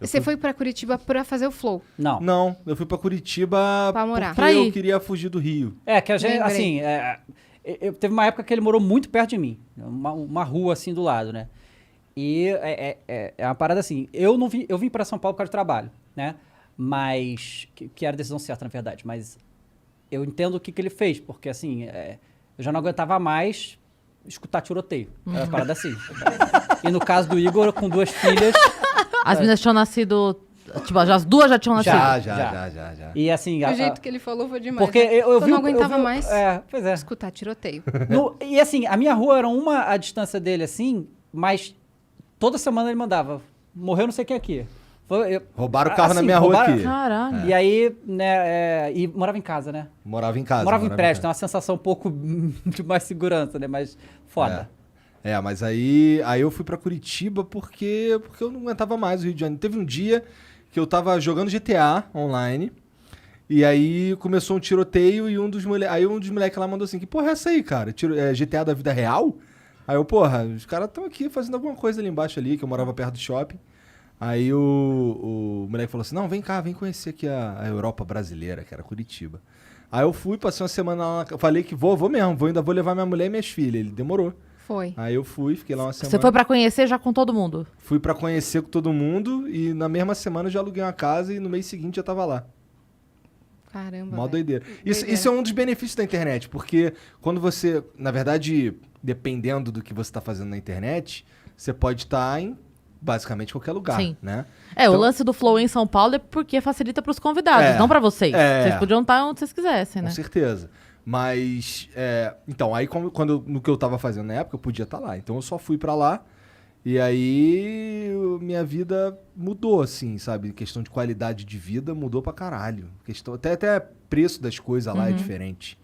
Você foi pra Curitiba pra fazer o Flow? Não. Não, eu fui pra Curitiba Pra morar. porque Pra eu ir. queria fugir do Rio. Que a gente, Lembrei. assim, teve uma época que ele morou muito perto de mim. Uma rua assim do lado, né? E é uma parada assim, eu vim pra São Paulo por causa do trabalho, né? Mas, que era a decisão certa, na verdade, mas eu entendo o que ele fez, porque assim, eu já não aguentava mais escutar tiroteio. Era uma parada assim. E no caso do Igor, com 2 filhas... As meninas tinham nascido... Tipo, as duas já tinham nascido. Já. E assim... O jeito que ele falou foi demais. Porque né? eu vi... não aguentava mais Pois é. escutar tiroteio. E assim, a minha rua era uma a distância dele, assim, mas toda semana ele mandava, morreu não sei quem aqui. Roubaram o carro na minha rua aqui. Caralho. E aí, né, e morava em casa, né? Morava em casa. Morava em prédio, tem uma sensação um pouco de mais segurança, né? Mas foda. Mas aí eu fui pra Curitiba porque eu não aguentava mais o Rio de Janeiro. Teve um dia que eu tava jogando GTA online e aí começou um tiroteio e um dos moleques lá mandou assim, que porra é essa aí, cara? GTA da vida real? Aí eu, porra, os caras estão aqui fazendo alguma coisa ali embaixo ali, que eu morava perto do shopping. Aí o moleque falou assim, não, vem cá, vem conhecer aqui a Europa brasileira, que era Curitiba. Aí eu fui, passei uma semana lá, falei que vou mesmo, ainda vou levar minha mulher e minhas filhas. Ele demorou. Foi. Aí eu fui, fiquei lá uma semana. Você foi pra conhecer já com todo mundo? Fui pra conhecer com todo mundo e na mesma semana eu já aluguei uma casa e no mês seguinte já tava lá. Caramba, Mó velho. doideira. Isso é um dos benefícios da internet, porque quando você, na verdade, dependendo do que você tá fazendo na internet, você pode estar em basicamente qualquer lugar, Sim. né? O lance do Flow em São Paulo é porque facilita pros convidados, não pra vocês. Vocês podiam estar onde vocês quisessem, né? Com certeza. Mas, então, aí no que eu tava fazendo na época, eu podia estar lá. Então eu só fui pra lá e aí minha vida mudou, assim, sabe? Questão de qualidade de vida mudou pra caralho. Até preço das coisas lá é diferente.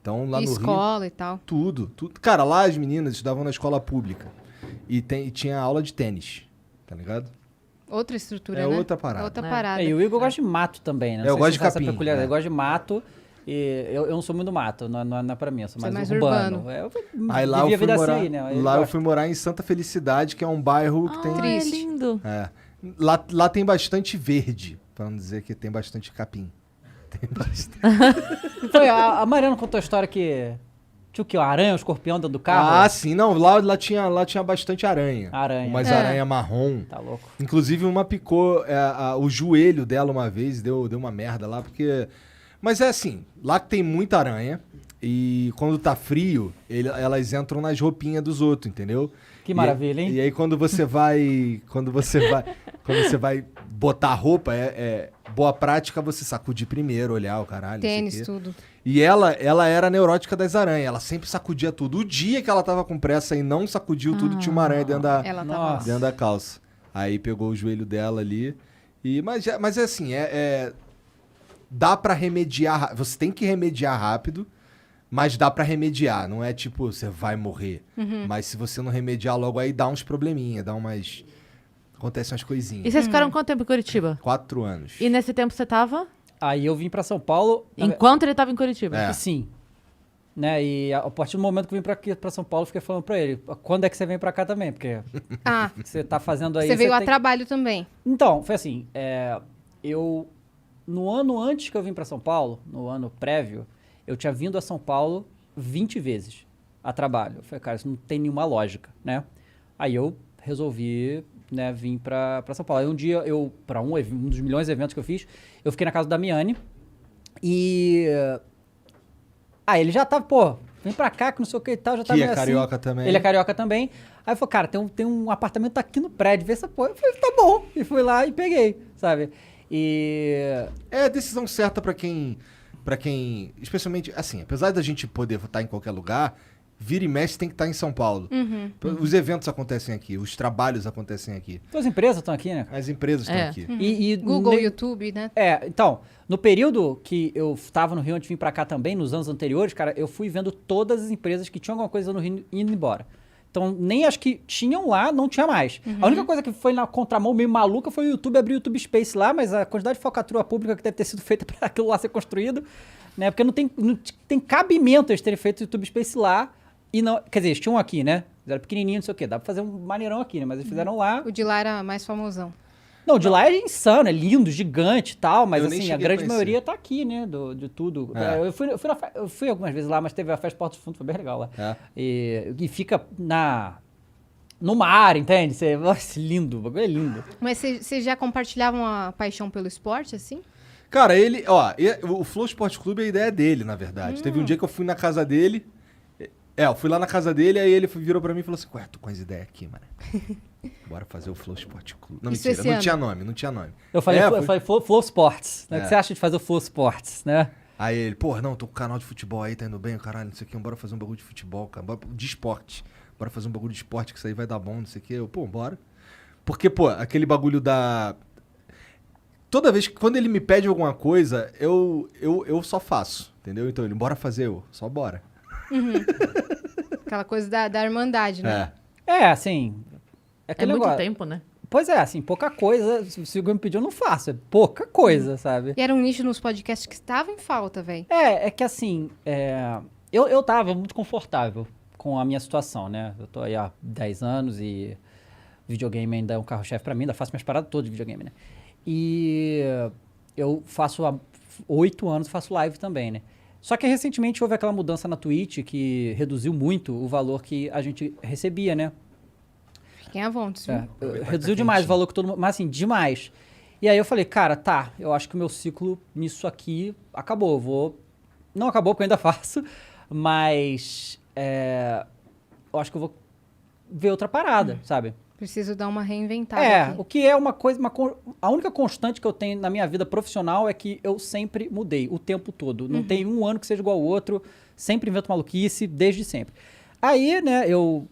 Então lá E no escola Rio, e tal. tudo. Cara, lá as meninas estudavam na escola pública e tinha aula de tênis, tá ligado? Outra estrutura, É né? outra parada. Outra parada. E o Igor gosta de mato também, né? Eu gosto de se essa capim, peculiaridade. é. Eu gosto de mato e eu não sou muito do mato, não é pra mim, eu sou Você é mais mais urbano. urbano. Eu Aí lá vivi eu a fui vida morar, assim, né? lá eu fui morar em Santa Felicidade, que é um bairro que tem... É lindo. Lá tem bastante verde, pra não dizer que tem bastante capim. Tem bastante. Foi, a Mariana contou a história que tinha o quê? Uma aranha, um escorpião dentro do carro? Ah, sim, não, lá tinha bastante aranha. Aranha. Umas É. aranha marrom. Tá louco. Inclusive uma picou o joelho dela uma vez, deu uma merda lá, porque... Mas é assim, lá que tem muita aranha e quando tá frio, elas entram nas roupinhas dos outros, entendeu? Que maravilha, hein? E aí quando você vai botar a roupa, boa prática você sacudir primeiro, olhar o caralho. não sei o Tênis, quê. tudo. E ela era neurótica das aranhas, ela sempre sacudia tudo. O dia que ela tava com pressa e não sacudiu tudo, tinha uma aranha dentro Ela Nossa. tava... dentro da calça. Aí pegou o joelho dela ali. Mas é assim, dá pra remediar, você tem que remediar rápido, mas dá pra remediar, não é tipo, você vai morrer. Mas se você não remediar logo aí, dá uns probleminha, acontecem umas coisinhas. E vocês ficaram quanto tempo em Curitiba? 4 anos. E nesse tempo você tava? Aí eu vim pra São Paulo. Enquanto ele tava em Curitiba? É. Sim. Né? E a partir do momento que eu vim pra São Paulo, eu fiquei falando pra ele, quando é que você vem pra cá também? Porque Ah, você tá fazendo aí... você veio a tem- trabalho também. Então, foi assim, no ano antes que eu vim pra São Paulo, no ano prévio, eu tinha vindo a São Paulo 20 vezes a trabalho. Eu falei, cara, isso não tem nenhuma lógica, né? Aí eu resolvi, né, vir pra São Paulo. Aí um dia, pra um dos milhões de eventos que eu fiz, eu fiquei na casa do Damiani e... Aí ele já tava, pô, vem pra cá que não sei o que e tal, já tá Que meio é assim. carioca também. Ele é carioca também. Aí eu falei, cara, tem um apartamento aqui no prédio, vê essa porra. Eu falei, tá bom. E fui lá e peguei, sabe? E... É a decisão certa pra quem, especialmente, assim, apesar da gente poder estar em qualquer lugar, vira e mexe tem que estar em São Paulo. Os eventos acontecem aqui, os trabalhos acontecem aqui, As empresas estão aqui, né? as empresas estão aqui. E Google, YouTube, né? Então, no período que eu estava no Rio, antes de vir pra cá também, nos anos anteriores, cara, eu fui vendo todas as empresas que tinham alguma coisa no Rio indo embora. Então, nem as que tinham lá, não tinha mais. A única coisa que foi na contramão meio maluca foi o YouTube abrir o YouTube Space lá, mas a quantidade de falcatrua pública que deve ter sido feita para aquilo lá ser construído, né? Porque não tem cabimento eles terem feito o YouTube Space lá e não... Quer dizer, eles tinham aqui, né? Eles eram pequenininhos, não sei o quê. Dá pra fazer um maneirão aqui, né? Mas eles fizeram lá. O de lá era mais famosão. Não, de lá é insano, é lindo, gigante e tal, mas Eu nem assim, a cheguei a grande conhecer. maioria tá aqui, né, de tudo. É. Eu fui algumas vezes lá, mas teve a festa Porto dos Fundos, foi bem legal lá. É. E fica no mar, entende? Nossa, lindo, o bagulho é lindo. Mas vocês já compartilhavam a paixão pelo esporte, assim? Cara, o Flow Esporte Clube é a ideia dele, na verdade. Teve um dia que eu fui na casa dele. Eu fui lá na casa dele, aí ele virou pra mim e falou assim: ué, tô com as ideias aqui, mano. Bora fazer o Flow Esporte Clube. Não, Isso mentira, esse não tinha nome. Eu falei, É, eu falei Flow Sports, né? O É. que você acha de fazer o Flow Sports, né? Aí ele, pô, não, tô com um canal de futebol aí, tá indo bem, caralho, não sei o que, bora fazer um bagulho de futebol, cara, de esporte. Bora fazer um bagulho de esporte, que isso aí vai dar bom, não sei o que. Eu, pô, bora. Porque, pô, aquele bagulho da... Toda vez que, quando ele me pede alguma coisa, eu só faço, entendeu? Então ele, bora fazer, só bora. Aquela coisa da irmandade, né? Assim, É aquele muito negócio. tempo, né? Pois é, assim, pouca coisa, se alguém me pediu, eu não faço, é pouca coisa, sabe? E era um nicho nos podcasts que estava em falta, velho. É que assim, eu tava muito confortável com a minha situação, né? Eu tô aí há 10 anos e videogame ainda é um carro-chefe pra mim, ainda faço minhas paradas todas de videogame, né? E eu faço há 8 anos, faço live também, né? Só que recentemente houve aquela mudança na Twitch que reduziu muito o valor que a gente recebia, né? Fiquem à vontade, viu? Reduziu demais o valor que todo mundo... Mas assim, demais. E aí eu falei, cara, tá, eu acho que o meu ciclo nisso aqui acabou. Não acabou porque eu ainda faço, mas eu acho que eu vou ver outra parada, sabe? Preciso dar uma reinventada aqui. O que é uma coisa... A única constante que eu tenho na minha vida profissional é que eu sempre mudei, o tempo todo. Não tem um ano que seja igual ao outro, sempre invento maluquice, desde sempre. Aí, né, eu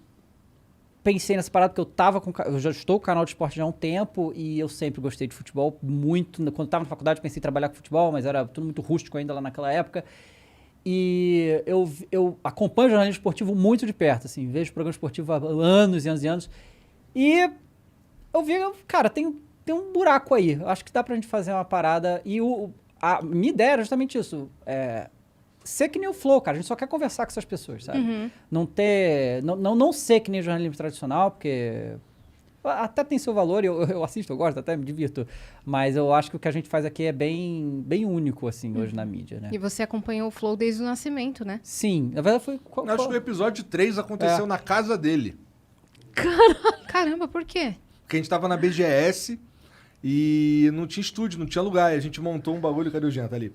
pensei nessa parada porque eu já estou com o canal de esporte já há um tempo e eu sempre gostei de futebol muito. Quando estava na faculdade pensei em trabalhar com futebol, mas era tudo muito rústico ainda lá naquela época. E eu acompanho o jornalismo esportivo muito de perto, assim, vejo programa esportivo há anos e anos e anos. E eu vi, cara, tem um buraco aí. Eu acho que dá pra gente fazer uma parada. E a minha ideia era justamente isso. Ser que nem o Flow, cara. A gente só quer conversar com essas pessoas, sabe? Não ser que nem o jornalismo tradicional, porque até tem seu valor, eu assisto, eu gosto, até me divirto. Mas eu acho que o que a gente faz aqui é bem, bem único, assim, hoje na mídia, né? E você acompanhou o Flow desde o nascimento, né? Sim, na verdade foi... Eu acho que o episódio 3 aconteceu na casa dele. Caramba, por quê? Porque a gente tava na BGS e não tinha estúdio, não tinha lugar. E a gente montou um bagulho... Cadê o Jean? Tá ali.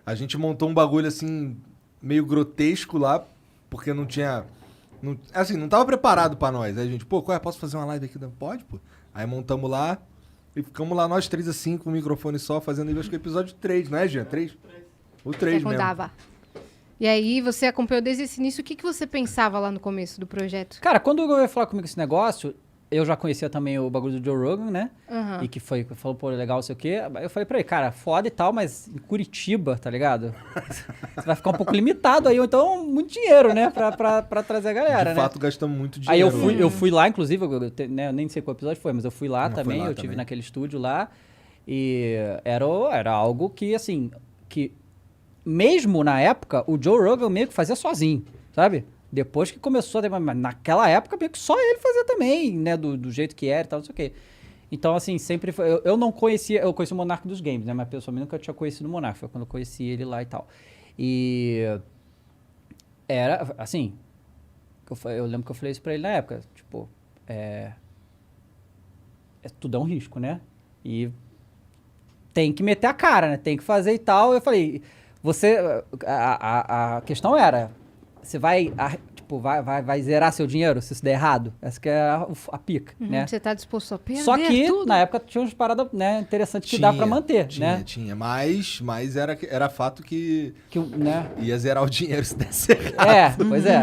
A gente montou um bagulho, assim, meio grotesco lá, porque não tinha... não tava preparado pra nós. Aí a gente, pô, posso fazer uma live aqui? Pode, pô. Aí montamos lá e ficamos lá nós três, assim, com o microfone só, fazendo, acho que o episódio 3, não é, Jean? 3? O 3 mesmo. Contava. E aí, você acompanhou desde esse início. O que você pensava lá no começo do projeto? Cara, quando o Hugo veio falar comigo esse negócio, eu já conhecia também o bagulho do Joe Rogan, né? Aham. E que falou, pô, legal, não sei o quê. Eu falei pra ele, cara, foda e tal, mas em Curitiba, tá ligado? Você vai ficar um pouco limitado aí, ou então muito dinheiro, né? Pra trazer a galera, De né? fato, gastamos muito Aí dinheiro. eu fui lá, inclusive, eu nem sei qual episódio foi, mas eu fui lá Não, também, foi lá eu tive também. naquele estúdio lá. E era algo que, assim, que mesmo na época, o Joe Rogan meio que fazia sozinho, sabe? Depois que começou, mas naquela época meio que só ele fazia também, né? Do jeito que era e tal, não sei o quê. Então, assim, sempre foi... Eu não conhecia... Eu conheci o Monark dos Games, né? Mas pessoalmente nunca tinha conhecido o Monark. Foi quando eu conheci ele lá e tal. E... Era, assim... Eu lembro que eu falei isso pra ele na época. Tipo, tudo é um risco, né? E tem que meter a cara, né? Tem que fazer e tal. Eu falei... A questão era... Você vai zerar seu dinheiro se isso der errado? Essa que é a pica, né? Você tá disposto a perder Só que, tudo? na época, tinha umas paradas, né, interessantes que dá pra manter, né? Tinha, mas era fato que Né? ia zerar o dinheiro se desse errado. Pois é.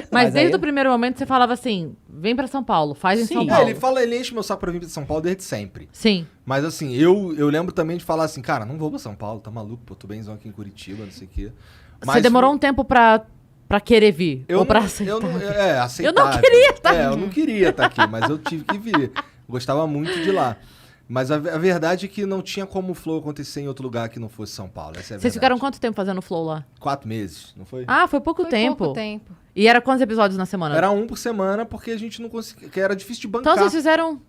Mas desde aí- o primeiro momento você falava assim, vem pra São Paulo, faz em Sim. São É, Paulo. Ele enche meu saco pra vir pra São Paulo desde sempre. Sim. Mas assim, eu lembro também de falar assim, cara, não vou pra São Paulo, tá maluco, pô, tô benzão aqui em Curitiba, não sei o quê. Você demorou um tempo pra querer vir, ou pra aceitar. aceitar. Eu não queria estar eu não queria estar aqui, mas eu tive que vir. Gostava muito de lá. Mas a verdade é que não tinha como o Flow acontecer em outro lugar que não fosse São Paulo. Essa é a Vocês verdade. ficaram quanto tempo fazendo flow lá? 4 meses, não foi? Ah, foi pouco Foi tempo. pouco tempo. E era quantos episódios na semana? Era um por semana, porque a gente não conseguia. Que era difícil de bancar. Então vocês fizeram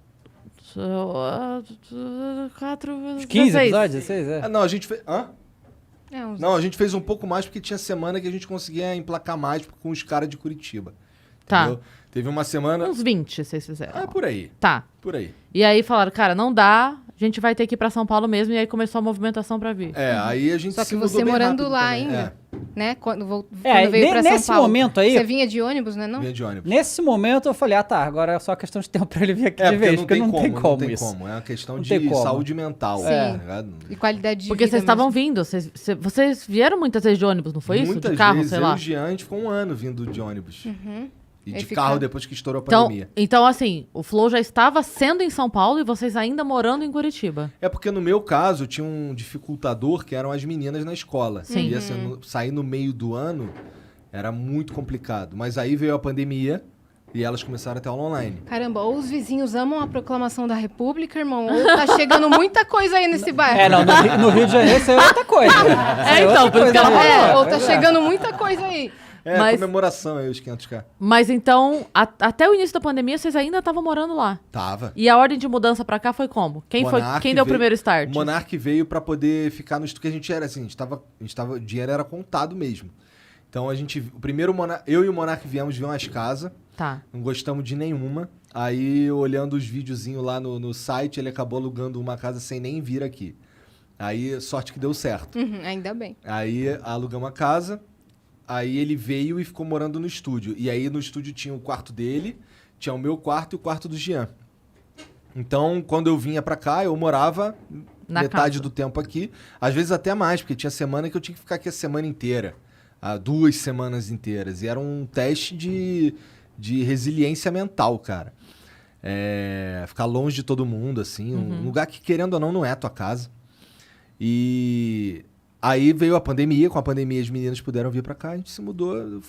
4, Uns 15 episódios, 16, é. Não, a gente fez... Hã? Uns- Não, a gente fez um pouco mais porque tinha semana que a gente conseguia emplacar mais com os caras de Curitiba. Tá. Entendeu? Teve uma semana... Uns 20, vocês fizeram. É, por aí. Tá. Por aí. E aí falaram, cara, não dá, a gente vai ter que ir pra São Paulo mesmo, e aí começou a movimentação pra vir. Aí a gente Só se que mudou você bem morando rápido lá também. ainda, né? Quando É, veio pra São nesse Paulo. momento aí- Você vinha de ônibus, né? Não? Vinha de ônibus. Nesse momento eu falei, tá, agora é só questão de tempo pra ele vir aqui de vez, porque não tem como isso. É uma questão Não de tem como. saúde mental. Sim. tá ligado? E qualidade de Porque vida vocês estavam mesmo. vindo, vocês vieram muitas vezes de ônibus, não foi isso? Muitas De carro, vezes, sei eu lá. e o Jean, a gente ficou um ano vindo de ônibus. E Aí de fica- carro depois que estourou a Então, pandemia. então, assim, o Flow já estava sendo em São Paulo e vocês ainda morando em Curitiba. É porque no meu caso tinha um dificultador que eram as meninas na escola. Sim. E assim, sair no meio do ano era muito complicado. Mas aí veio a pandemia e elas começaram a ter aula online. Caramba, ou os vizinhos amam a proclamação da República, irmão, ou tá chegando muita coisa aí nesse bairro. É, não, no Rio de Janeiro isso é outra coisa. É, então, por isso que ela falou. É, ou tá Pois é. chegando muita coisa aí. É, Mas- comemoração aí, os 500k. Mas então, até o início da pandemia, vocês ainda estavam morando lá. Tava. E a ordem de mudança pra cá foi como? Quem Monark deu o veio- primeiro start? O Monark veio pra poder ficar no estúdio, que a gente era assim, o dinheiro era contado mesmo. Então o primeiro eu e o Monark viemos ver umas casas, Tá. não gostamos de nenhuma. Aí, olhando os videozinhos lá no site, ele acabou alugando uma casa sem nem vir aqui. Aí, sorte que deu certo. Ainda bem. Aí, alugamos a casa. Aí, ele veio e ficou morando no estúdio. E aí, no estúdio tinha o quarto dele, tinha o meu quarto e o quarto do Jean. Então, quando eu vinha pra cá, eu morava Na metade casa. do tempo aqui. Às vezes até mais, porque tinha semana que eu tinha que ficar aqui a semana inteira. 2 semanas inteiras. E era um teste de resiliência mental, cara. Ficar longe de todo mundo, assim. Um lugar que, querendo ou não, não é a tua casa. E aí veio a pandemia. Com a pandemia, as meninas puderam vir pra cá. A gente se mudou.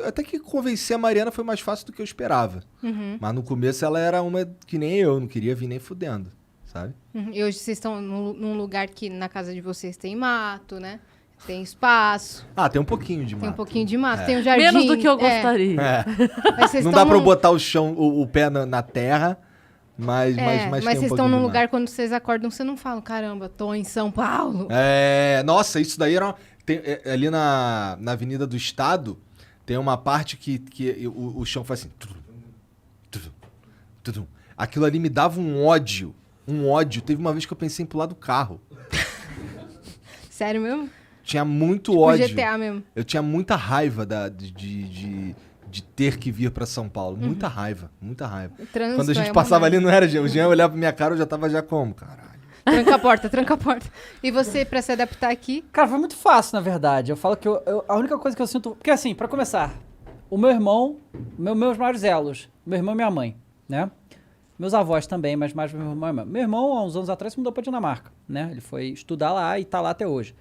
Até que convencer a Mariana foi mais fácil do que eu esperava. Mas no começo ela era uma que nem eu. Não queria vir nem fudendo, sabe? E hoje vocês estão num lugar que na casa de vocês tem mato, né? Tem espaço, Tem um pouquinho de tem um mato. pouquinho de mato, tem um jardim. Menos do que eu gostaria. Mas vocês Não tão dá pra eu num- botar o chão, o pé na terra, mas tem um mas vocês pouquinho estão de num mato. lugar, quando vocês acordam, você não fala, caramba, tô em São Paulo. Nossa, isso daí era... ali na Avenida do Estado, tem uma parte que o chão faz assim... Aquilo ali me dava um ódio. Teve uma vez que eu pensei em pular do carro. Sério mesmo? Tinha muito Tipo ódio. GTA mesmo. Eu tinha muita raiva de ter que vir pra São Paulo. Muita raiva, muita raiva. O trânsito Quando a gente é uma passava ali, merda. não era Jean. O Jean olhava pra minha cara, eu já tava já como? Caralho. Tranca a porta, tranca a porta. E você, pra se adaptar aqui, Cara, foi muito fácil, na verdade. Eu falo que a única coisa que eu sinto... Porque assim, pra começar, o meu irmão, meus maiores elos, meu irmão e minha mãe, né? Meus avós também, mas mais meu irmão e minha mãe. Meu irmão, há uns anos atrás, se mudou pra Dinamarca, né? Ele foi estudar lá e tá lá até hoje.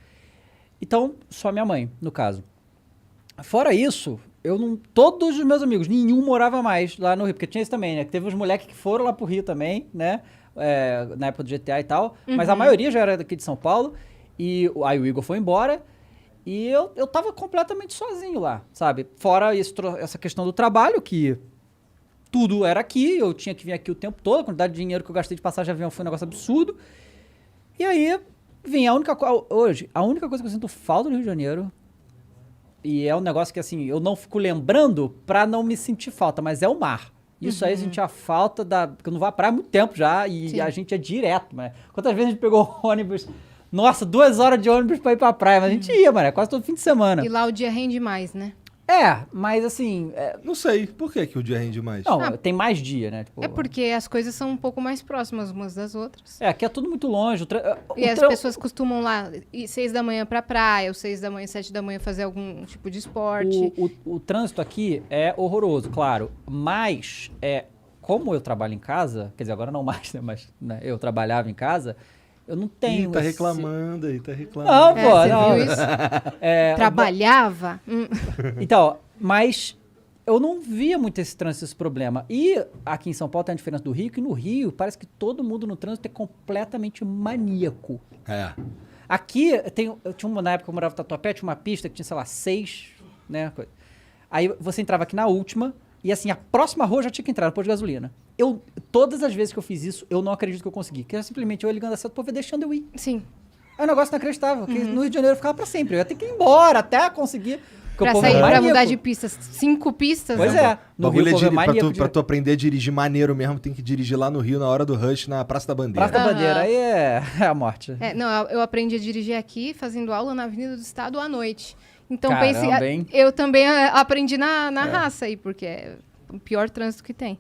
Então, só minha mãe, no caso. Fora isso, todos os meus amigos, nenhum morava mais lá no Rio, porque tinha isso também, né? Teve uns moleques que foram lá pro Rio também, né? Na época do GTA e tal, mas a maioria já era daqui de São Paulo, e aí o Igor foi embora, e eu tava completamente sozinho lá, sabe? Fora essa questão do trabalho, que tudo era aqui, eu tinha que vir aqui o tempo todo, a quantidade de dinheiro que eu gastei de passagem de avião foi um negócio absurdo, e aí vim, a única coisa que eu sinto falta no Rio de Janeiro, e é um negócio que assim, eu não fico lembrando pra não me sentir falta, mas é o mar. Isso aí a gente tinha falta porque eu não vou à praia há muito tempo já, e Sim. a gente é direto, né? Quantas vezes a gente pegou ônibus, nossa, 2 horas de ônibus pra ir pra praia, mas a gente ia, mano, quase todo fim de semana. e lá o dia rende mais, né? Mas assim, Não sei, por que o dia rende mais? não, tem mais dia, né? Tipo, É porque as coisas são um pouco mais próximas umas das outras. aqui é tudo muito longe. E as pessoas costumam lá ir 6 da manhã pra praia, ou 6 da manhã, 7 da manhã fazer algum tipo de esporte. O trânsito aqui é horroroso, claro. Mas, como eu trabalho em casa, quer dizer, agora não mais, né? Mas eu trabalhava em casa, eu não tenho. Tá esse- reclamando aí, tá reclamando. Não, pô, você não. viu isso? Trabalhava? Então, mas eu não via muito esse trânsito, esse problema. E aqui em São Paulo tem a diferença do Rio, que no Rio parece que todo mundo no trânsito é completamente maníaco. Aqui, eu tinha na época que eu morava em Tatuapé, tinha uma pista que tinha, sei lá, 6, né? Aí você entrava aqui na última, e assim, a próxima rua já tinha que entrar no posto de gasolina. Todas as vezes que eu fiz isso, eu não acredito que eu consegui. Que era simplesmente eu ligando a seta, pô, deixando eu ir. Sim. É um negócio inacreditável, que no Rio de Janeiro eu ficava pra sempre. Eu ia ter que ir embora até conseguir. Pra sair, pra mudar de pistas. 5 pistas. Pois é. No Rio, pra tu aprender a dirigir maneiro mesmo, tem que dirigir lá no Rio, na hora do rush, na Praça da Bandeira. Praça da Bandeira, aí é a morte. Não, eu aprendi a dirigir aqui, fazendo aula na Avenida do Estado à noite. Então, Caramba, hein? eu também aprendi na raça aí, porque é o pior trânsito que tem.